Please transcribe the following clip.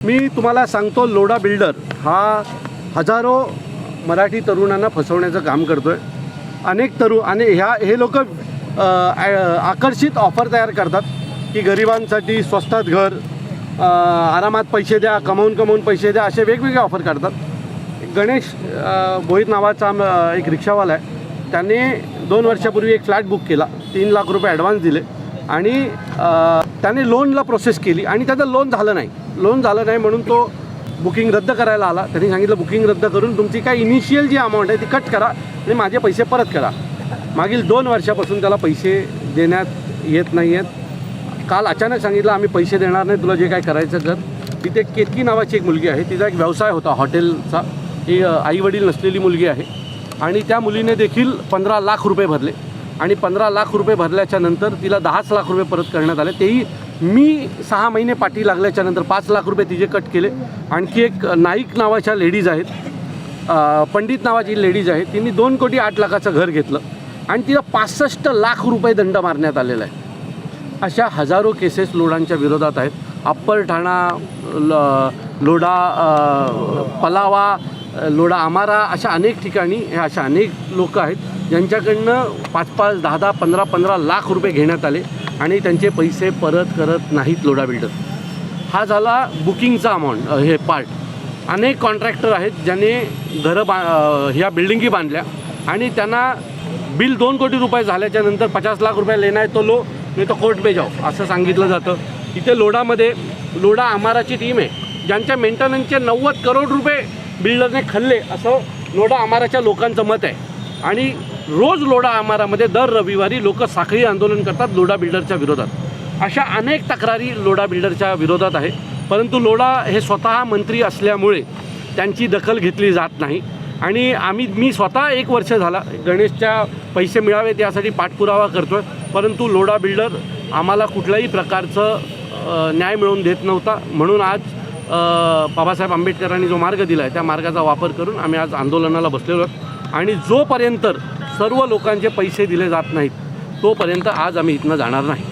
मी तुम्हाला सांगतो, लोढा बिल्डर हा हजारो मराठी तरुणांना फसवण्याचं काम करतोय। अनेक तरुण आणि हे लोक आकर्षित ऑफर तयार करतात की गरिबांसाठी स्वस्तात घर, आरामात पैसे द्या, कमवून पैसे द्या, असे वेगवेगळे ऑफर करतात। गणेश भोईर नावाचा एक रिक्षावाला आहे, त्याने 2 वर्षापूर्वी एक फ्लॅट बुक केला, 3 लाख रुपये ॲडव्हान्स दिले आणि त्याने लोनला प्रोसेस केली आणि त्याचं लोन झालं नाही म्हणून तो बुकिंग रद्द करायला आला। त्यांनी सांगितलं बुकिंग रद्द करून तुमची काय इनिशियल जी अमाऊंट आहे ती कट करा आणि माझे पैसे परत करा। मागील 2 वर्षापासून त्याला पैसे देण्यात येत नाही आहेत। काल अचानक सांगितलं आम्ही पैसे देणार नाही, तुला जे काय करायचं कर। तिथे केतकी नावाची एक मुलगी आहे, तिचा एक व्यवसाय होता हॉटेलचा, ही आईवडील नसलेली मुलगी आहे आणि त्या मुलीने देखील 15 लाख रुपये भरले आणि 15 लाख रुपये भरल्याच्या नंतर तिला 10 लाख रुपये परत करण्यात आले। तेही मी 6 महिने पाठी लागल्याच्या नंतर 5 लाख रुपये तिचे कट केले। आणखी एक नाईक नावाच्या लेडीज आहेत, पंडित नावाची लेडीज आहे, तिने 2 कोटी 8 लाखाचं घर घेतलं आणि तिला 65 लाख रुपये दंड मारण्यात आलेला आहे। अशा हजारो केसेस लोढांच्या विरोधात आहेत। अप्पर ठाणा, लोढा पलावा, लोढा आमारा, अशा अनेक ठिकाणी अशा अनेक लोक आहेत ज्यांच्याकडनं 5-5, 10-10, 15-15 लाख रुपये घेण्यात आले आणि त्यांचे पैसे परत करत नाहीत लोढा बिल्डर। हा झाला बुकिंगचा अमाऊंट, हे पार्ट। अनेक कॉन्ट्रॅक्टर आहेत ज्याने घरं ह्या बिल्डिंगी बांधल्या आणि त्यांना बिल 2 कोटी रुपये झाल्याच्या नंतर 50 लाख रुपये लेना है तो लो, नाही तो कोर्ट पे जाओ, असं सांगितलं जातं। इथे लोढामध्ये लोढा आमाराची टीम आहे, ज्यांच्या मेंटेनन्सचे 90 करोड रुपये बिल्डरने खाल्ले, असं लोढा आमाराच्या लोकांचं मत आहे। आणि रोज लोढा आमारामध्ये दर रविवारी लोक साखळी आंदोलन करतात लोढा बिल्डरच्या विरोधात। अशा अनेक तक्रारी लोढा बिल्डरच्या विरोधात आहे, परंतु लोढा हे स्वतः मंत्री असल्यामुळे त्यांची दखल घेतली जात नाही। आणि मी स्वतः 1 वर्ष झाला गणेशच्या पैसे मिळावेत यासाठी पाठपुरावा करतो आहे, परंतु लोढा बिल्डर आम्हाला कुठल्याही प्रकारचं न्याय मिळवून देत नव्हता। म्हणून आज बाबासाहेब आंबेडकरांनी जो मार्ग दिला आहे त्या मार्गाचा वापर करून आम्ही आज आंदोलनाला बसलेलो आहोत आणि जोपर्यंत सर्व लोकांचे पैसे दिले जात नाहीत तोपर्यंत आज आम्ही इथनं जाणार नाही।